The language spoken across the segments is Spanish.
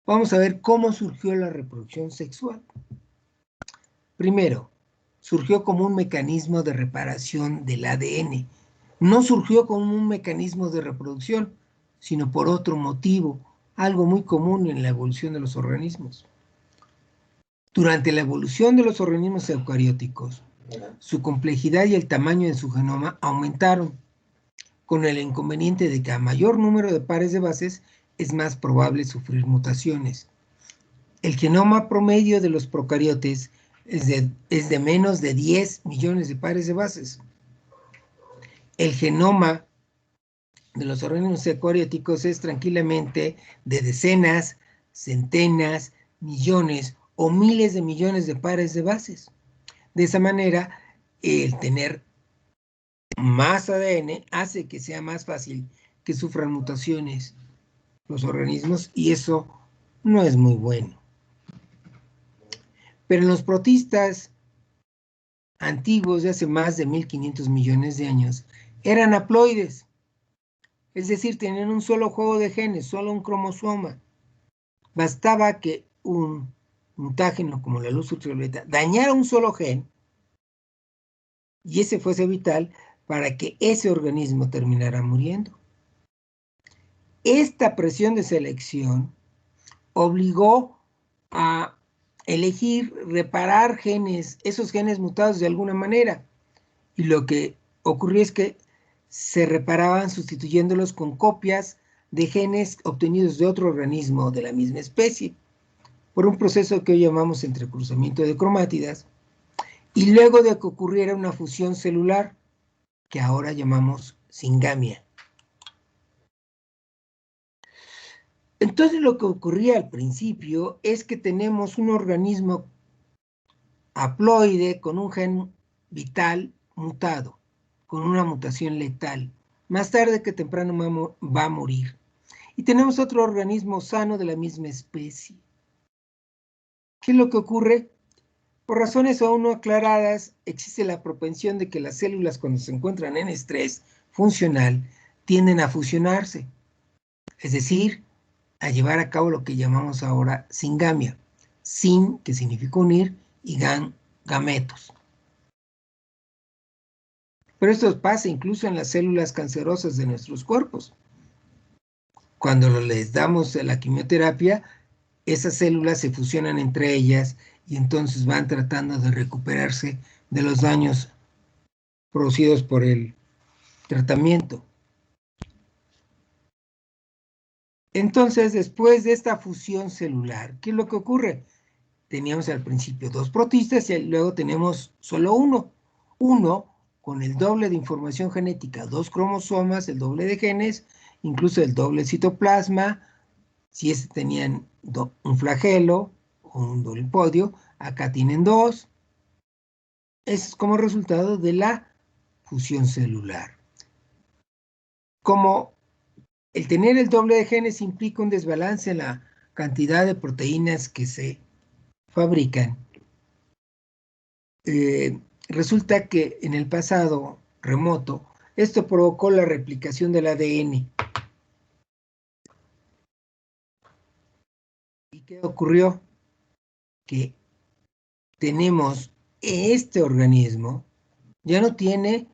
Vamos a ver cómo surgió la reproducción sexual. Primero, surgió como un mecanismo de reparación del ADN. No surgió como un mecanismo de reproducción, sino por otro motivo, algo muy común en la evolución de los organismos. Durante la evolución de los organismos eucarióticos, su complejidad y el tamaño de su genoma aumentaron, con el inconveniente de que a mayor número de pares de bases es más probable sufrir mutaciones. El genoma promedio de los procariotes es de menos de 10 millones de pares de bases. El genoma de los organismos eucarióticos es tranquilamente de decenas, centenas, millones o miles de millones de pares de bases. De esa manera, el tener más ADN hace que sea más fácil que sufran mutaciones los organismos y eso no es muy bueno. Pero en los protistas antiguos de hace más de 1500 millones de años eran haploides, es decir, tenían un solo juego de genes, solo un cromosoma. Bastaba que un mutágeno como la luz ultravioleta dañara un solo gen y ese fuese vital para que ese organismo terminara muriendo. Esta presión de selección obligó a elegir reparar genes, esos genes mutados de alguna manera. Y lo que ocurrió es que se reparaban sustituyéndolos con copias de genes obtenidos de otro organismo de la misma especie, por un proceso que hoy llamamos entrecruzamiento de cromátidas, y luego de que ocurriera una fusión celular, que ahora llamamos singamia. Entonces lo que ocurría al principio es que tenemos un organismo haploide con un gen vital mutado, con una mutación letal. Más tarde que temprano va a morir. Y tenemos otro organismo sano de la misma especie. ¿Qué es lo que ocurre? Por razones aún no aclaradas, existe la propensión de que las células cuando se encuentran en estrés funcional tienden a fusionarse, es decir, a llevar a cabo lo que llamamos ahora singamia. Sin, que significa unir, y gametos. Pero esto pasa incluso en las células cancerosas de nuestros cuerpos. Cuando les damos la quimioterapia, esas células se fusionan entre ellas y entonces van tratando de recuperarse de los daños producidos por el tratamiento. Entonces, después de esta fusión celular, ¿qué es lo que ocurre? Teníamos al principio dos protistas y luego tenemos solo uno. Uno con el doble de información genética, dos cromosomas, el doble de genes, incluso el doble citoplasma. Si tenían un flagelo o un dolipodio, acá tienen dos. Es como resultado de la fusión celular. Como el tener el doble de genes implica un desbalance en la cantidad de proteínas que se fabrican, resulta que en el pasado remoto, esto provocó la replicación del ADN. ¿Y qué ocurrió? Que tenemos este organismo, ya no tiene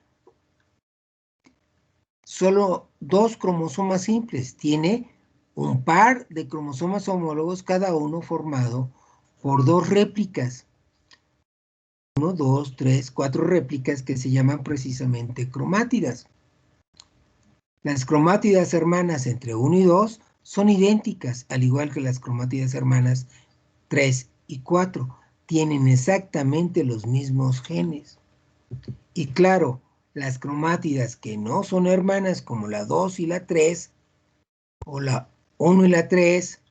solo dos cromosomas simples, tiene un par de cromosomas homólogos, cada uno formado por dos réplicas. 1, 2, 3, 4 réplicas que se llaman precisamente cromátidas. Las cromátidas hermanas entre 1 y 2 son idénticas, al igual que las cromátidas hermanas 3 y 4. Tienen exactamente los mismos genes. Y claro, las cromátidas que no son hermanas, como la 2 y la 3, o la 1 y la 3,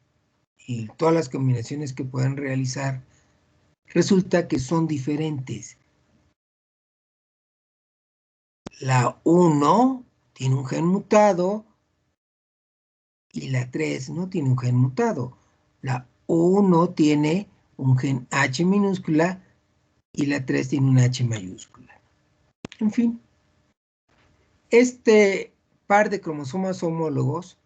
y todas las combinaciones que puedan realizar, resulta que son diferentes. La 1 tiene un gen mutado y la 3 no tiene un gen mutado. La 1 tiene un gen H minúscula y la 3 tiene un H mayúscula. En fin, este par de cromosomas homólogos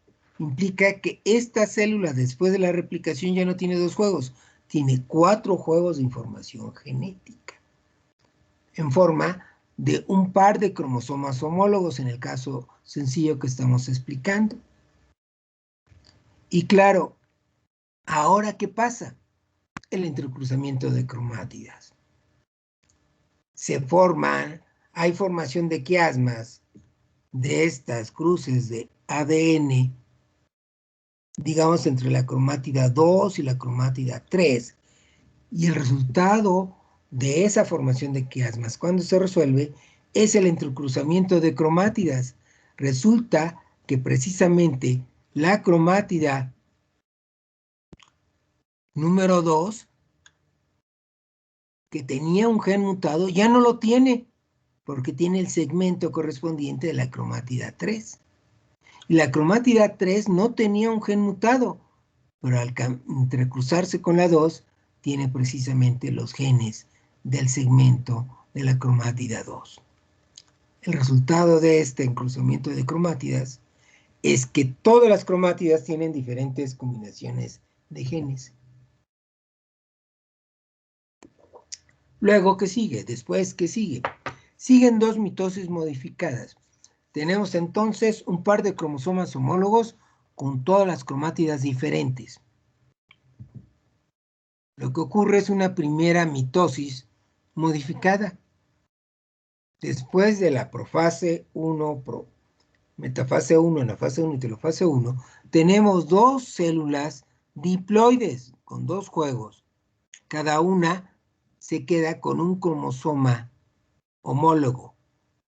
implica que esta célula después de la replicación ya no tiene 2 juegos, tiene 4 juegos de información genética, en forma de un par de cromosomas homólogos en el caso sencillo que estamos explicando. Y claro, ¿ahora qué pasa? El entrecruzamiento de cromátidas. Hay formación de quiasmas de estas cruces de ADN, digamos entre la cromátida 2 y la cromátida 3, y el resultado de esa formación de quiasmas, cuando se resuelve, es el entrecruzamiento de cromátidas. Resulta que precisamente la cromátida número 2, que tenía un gen mutado, ya no lo tiene, porque tiene el segmento correspondiente de la cromátida 3. Y la cromátida 3 no tenía un gen mutado, pero al entrecruzarse con la 2, tiene precisamente los genes del segmento de la cromátida 2. El resultado de este encruzamiento de cromátidas es que todas las cromátidas tienen diferentes combinaciones de genes. Luego, ¿qué sigue? Después, ¿qué sigue? Siguen 2 mitosis modificadas. Tenemos entonces un par de cromosomas homólogos con todas las cromátidas diferentes. Lo que ocurre es una primera mitosis modificada. Después de la profase 1, metafase 1, anafase 1 y telofase 1, tenemos 2 células diploides con 2 juegos. Cada una se queda con un cromosoma homólogo.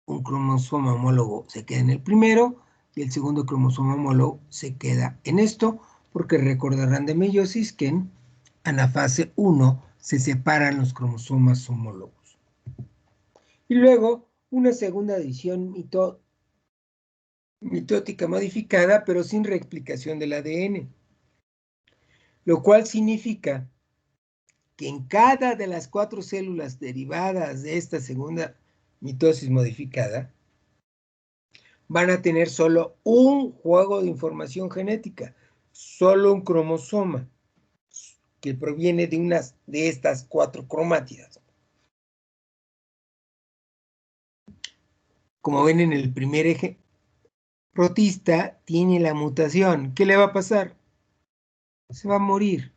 Un cromosoma homólogo se queda en el primero y el segundo cromosoma homólogo se queda en esto, porque recordarán de meiosis que en anafase 1 se separan los cromosomas homólogos. Y luego una segunda adición mitótica modificada, pero sin reexplicación del ADN, lo cual significa que en cada de las 4 células derivadas de esta segunda mitosis modificada van a tener solo un juego de información genética, solo un cromosoma que proviene de estas 4 cromátidas. Como ven en el primer eje, protista tiene la mutación. ¿Qué le va a pasar? Se va a morir.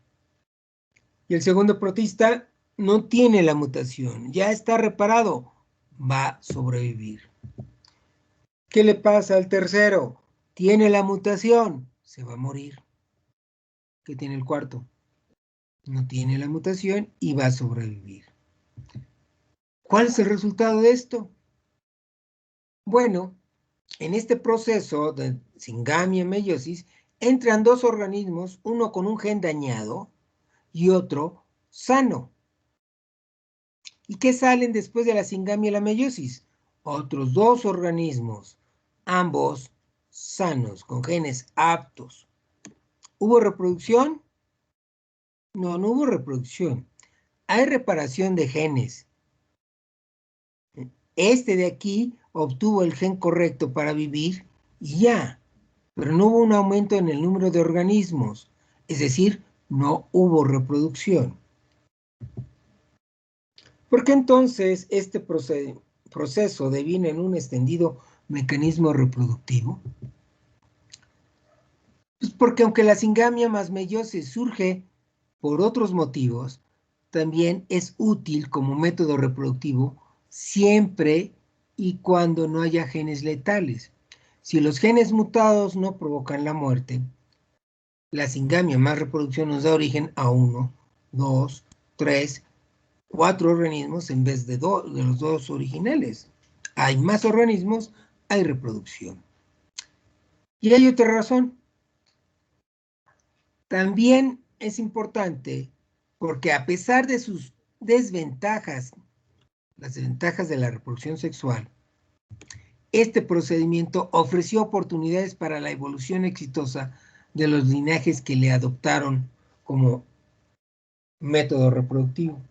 Y el segundo protista no tiene la mutación, ya está reparado, va a sobrevivir. ¿Qué le pasa al tercero? Tiene la mutación, se va a morir. ¿Qué tiene el cuarto? No tiene la mutación y va a sobrevivir. ¿Cuál es el resultado de esto? Bueno, en este proceso de singamia meiosis entran 2 organismos, uno con un gen dañado y otro sano. ¿Y qué salen después de la singamia y la meiosis? Otros 2 organismos, ambos sanos, con genes aptos. ¿Hubo reproducción? No, no hubo reproducción. Hay reparación de genes. Este de aquí obtuvo el gen correcto para vivir y ya, pero no hubo un aumento en el número de organismos, es decir, no hubo reproducción. ¿Por qué entonces este proceso deviene en un extendido mecanismo reproductivo? Pues porque aunque la singamia más meiosis surge por otros motivos, también es útil como método reproductivo siempre y cuando no haya genes letales. Si los genes mutados no provocan la muerte, la singamia más reproducción nos da origen a 1, 2, 3, 4 organismos en vez de los 2 originales. Hay más organismos, hay reproducción. Y hay otra razón. También es importante porque a pesar de sus desventajas, las desventajas de la reproducción sexual, este procedimiento ofreció oportunidades para la evolución exitosa de los linajes que le adoptaron como método reproductivo.